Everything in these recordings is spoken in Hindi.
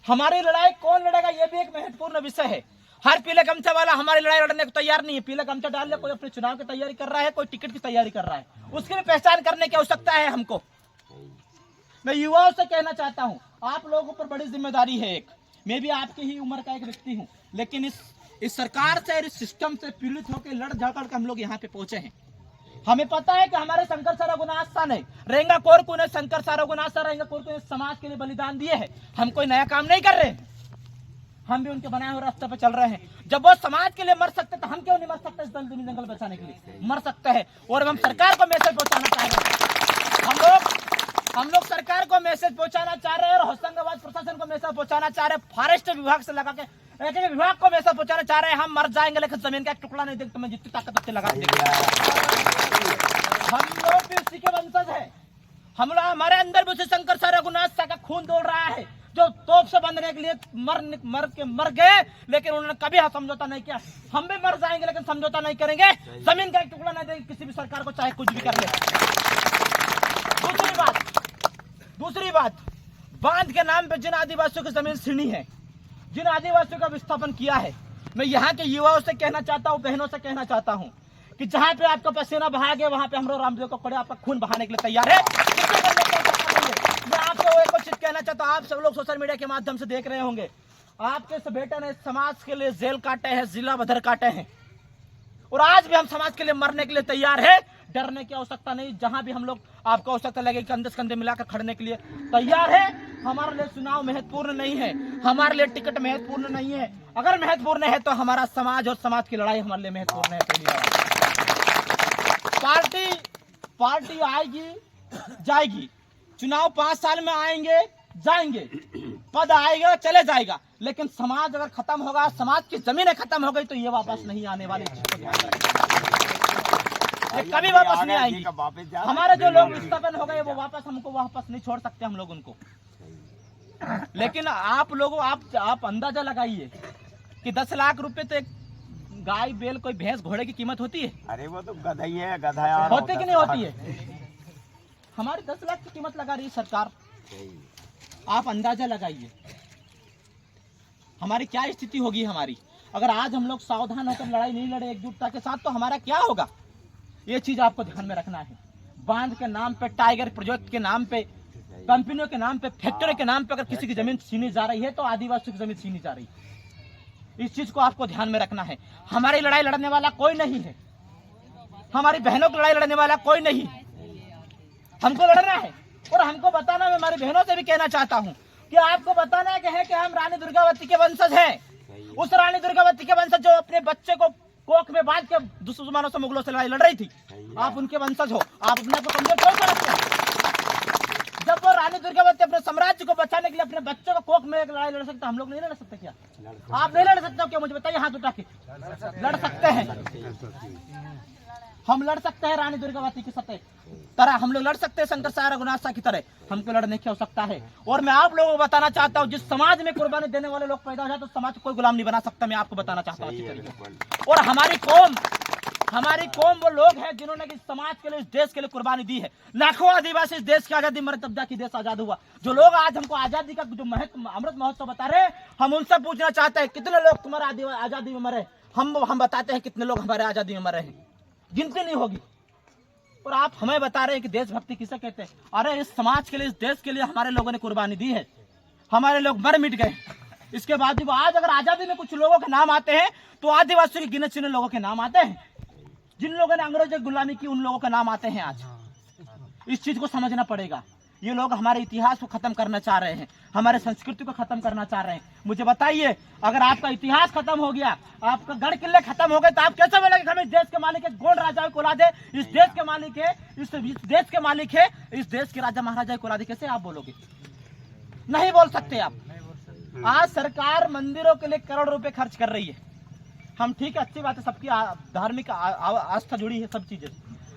हमारी लड़ाई कौन लड़ेगा ये भी एक महत्वपूर्ण विषय है। हर पीले गमछा वाला हमारी लड़ाई लड़ने को तैयार नहीं है। पीला गमछा डाल ले, कोई अपने चुनाव की तैयारी कर रहा है, कोई टिकट की तैयारी कर रहा है, उसकी भी पहचान करने की आवश्यकता है हमको। मैं युवाओं से कहना चाहता हूँ, आप लोगों पर बड़ी जिम्मेदारी है। एक मैं भी आपकी ही उम्र का एक व्यक्ति हूँ, लेकिन इस सरकार से और इस सिस्टम से पीड़ित होकर लड़ झगड़ कर हम लोग यहाँ पे पहुंचे हैं। हमें पता है कि हमारे शंकर सर रघुनाथ सा ने रेंगा कोरकू ने शंकर सर रघुनाथ सर रेंगा कोरकू ने समाज के लिए बलिदान दिए हैं। हम कोई नया काम नहीं कर रहे हैं, हम भी उनके बनाए हुए रास्ते पे चल रहे हैं। जब वो समाज के लिए मर सकते तो हम क्यों नहीं मर सकते? इस जंगल बचाने के लिए मर सकते हैं। और हम सरकार को मैसेज पहुंचाना चाह रहे हैं। हम लोग सरकार को मैसेज पहुंचाना चाह रहे हैं और होशंगाबाद प्रशासन को मैसेज पहुंचाना चाह रहे हैं। फॉरेस्ट विभाग से लगा के एक विभाग को मैसेज पहुंचाना चाह रहे हैं, हम मर जाएंगे लेकिन जमीन का एक टुकड़ा नहीं देंगे, तुम्हें जितनी ताकत से लगा देंगे। हम लोग भी उसी के वंशज है। हम लोग हमारे अंदर भी उसी शंकर सर रघुनाथ सा का खून दौड़ रहा है, जो तोप से बंधने के लिए मर गए, लेकिन उन्होंने कभी समझौता नहीं किया। हम भी मर जाएंगे लेकिन समझौता नहीं करेंगे, जमीन का एक टुकड़ा नहीं देंगे किसी भी सरकार को, चाहे कुछ भी कर ले। दूसरी बात, बांध के नाम पे जिन आदिवासियों की जमीन छीनी है, जिन आदिवासियों का विस्थापन किया है, मैं यहाँ के युवाओं से कहना चाहता हूँ, बहनों से कहना चाहता हूँ कि जहाँ पे आपका पसीना बहाया गया वहां पे हम लोग रामदेव को खड़े आपका खून बहाने के लिए तैयार है। मैं आपको एक चीज कहना चाहता हूँ, आप सब लोग सोशल मीडिया के माध्यम से देख रहे होंगे, आपके इस बेटे ने समाज के लिए जेल काटे हैं, जिला बदर काटे हैं, और आज भी हम समाज के लिए मरने के लिए तैयार है। डरने की आवश्यकता नहीं, जहां भी हम लोग आपको आवश्यकता लगे कंधे से कंधे मिलाकर खड़ने के लिए तैयार है। हमारे लिए चुनाव महत्वपूर्ण नहीं है, हमारे लिए टिकट महत्वपूर्ण नहीं है। अगर महत्वपूर्ण है तो हमारा समाज और समाज की लड़ाई हमारे लिए महत्वपूर्ण है। पहली पार्टी आएगी जाएगी, चुनाव 5 साल में आएंगे जाएंगे, पद आएगा चले जाएगा, लेकिन समाज अगर खत्म होगा, समाज की जमीनें खत्म हो गई तो ये वापस नहीं आने वाली, कभी वापस नहीं आएंगी। हमारे जो लोग विस्थापन हो गए वो हमको वापस नहीं छोड़ सकते हम लोग उनको। लेकिन आप लोगों आप अंदाजा लगाइए कि 10 लाख रुपए तो एक गाय बैल कोई भैंस घोड़े की कीमत होती है? अरे वो तो गधा ही है, गधा होती कि नहीं होती है? हमारी 10 लाख की कीमत लगा रही है सरकार। आप अंदाजा लगाइए हमारी क्या स्थिति होगी। हमारी अगर आज हम लोग सावधान होकर लड़ाई नहीं लड़े एकजुटता के साथ तो हमारा क्या होगा, ये चीज आपको ध्यान में रखना है। बांध के नाम पे, टाइगर प्रोजेक्ट के नाम पे, कंपनियों के नाम पे, फैक्ट्री के नाम पे अगर किसी की जमीन छीनी जा रही है तो आदिवासियों की जमीन छीनी जा रही है। इस चीज को आपको ध्यान में रखना है। हमारी लड़ाई लड़ने वाला कोई नहीं है, हमारी बहनों की लड़ाई लड़ने वाला कोई नहीं, हमको लड़ना है। और हमको बताना, मैं हमारी बहनों से भी कहना चाहता हूँ कि आपको बताना है कि हम रानी दुर्गावती के वंशज हैं। उस रानी दुर्गावती के वंशज जो अपने बच्चे को कोख में बांध के दुश्मनों से, मुगलों से लड़ाई लड़ रही थी, आप उनके वंशज हो। आप अपने को कमजोर क्यों समझते हैं? जब वो रानी दुर्गावती अपने साम्राज्य को बचाने के लिए अपने बच्चों को कोख में एक लड़ाई लड़ सकते, हम लोग नहीं लड़ सकते क्या? आप नहीं लड़ सकते हो क्या? मुझे बताइए, हाथ उठा के। लड़ सकते हैं, हम लड़ सकते हैं रानी दुर्गावती की तरह, हम लोग लड़ सकते हैं शंकर सर रघुनाथ सा की तरह, हमको लड़ने की आवश्यकता है। और मैं आप लोगों को बताना चाहता हूँ, जिस समाज में कुर्बानी देने वाले लोग पैदा हो जाए तो समाज को कोई गुलाम नहीं बना सकता। मैं आपको बताना चाहता हूँ। और हमारी कौम वो लोग हैं जिन्होंने इस समाज के लिए, इस देश के लिए कुर्बानी दी है। लाखों आदिवासी इस देश की आजादी मरे तब जाके देश आजाद हुआ। जो लोग आज हमको आजादी का जो महत्व, अमृत महोत्सव बता रहे हैं, हम उनसे पूछना चाहते हैं कितने लोग तुम्हारे आजादी में मरे? हम बताते हैं कितने लोग हमारे आजादी में मरे हैं, गिनती नहीं होगी। और आप हमें बता रहे हैं कि देशभक्ति किसे कहते हैं? अरे इस समाज के लिए, इस देश के लिए हमारे लोगों ने कुर्बानी दी है, हमारे लोग मर मिट गए। इसके बाद भी आज अगर आजादी में कुछ लोगों के नाम आते हैं तो आदिवासियों के गिने चुने लोगों के नाम आते हैं। जिन लोगों ने अंग्रेजों की गुलामी की उन लोगों के नाम आते हैं आज। इस चीज को समझना पड़ेगा। ये लोग हमारे इतिहास को खत्म करना चाह रहे हैं, हमारे संस्कृति को खत्म करना चाह रहे हैं। मुझे बताइए, अगर आपका इतिहास खत्म हो गया, आपका गढ़ किले खत्म हो गए, तो आप कैसे बोलेंगे कि हम इस देश के मालिक है, गोंड राजाओं को औलाद है, इस देश के मालिक है, इस देश के मालिक है, इस देश के राजा महाराजा को औलाद है? कैसे आप बोलोगे? नहीं बोल सकते आप। आज सरकार मंदिरों के लिए करोड़ रुपए खर्च कर रही है। हम ठीक है, अच्छी बात है, सबकी धार्मिक आस्था जुड़ी है, सब चीजें,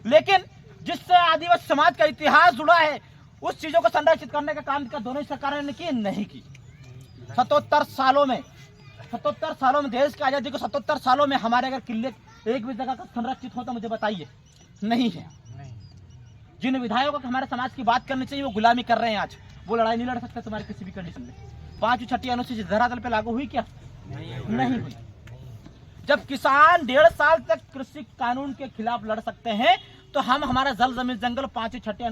लेकिन जिससे आदिवासी समाज का इतिहास जुड़ा है उस चीजों को संरक्षित करने का काम का दोनों सरकारों ने की नहीं की। 77 सालों में देश की आजादी को 77 सालों में हमारे अगर किले एक भी जगह का संरक्षित हो तो मुझे बताइए, नहीं है। जिन विधायकों को हमारे समाज की बात करनी चाहिए वो गुलामी कर रहे हैं आज। वो लड़ाई नहीं लड़ सकता तुम्हारी किसी भी कंडीशन में। 5वीं छठी अनुसूचित धरातल पे लागू हुई क्या? नहीं हुई। जब किसान 1.5 साल तक कृषि कानून के खिलाफ लड़ सकते हैं तो हम हमारा जल जमीन जंगल 5वीं छठी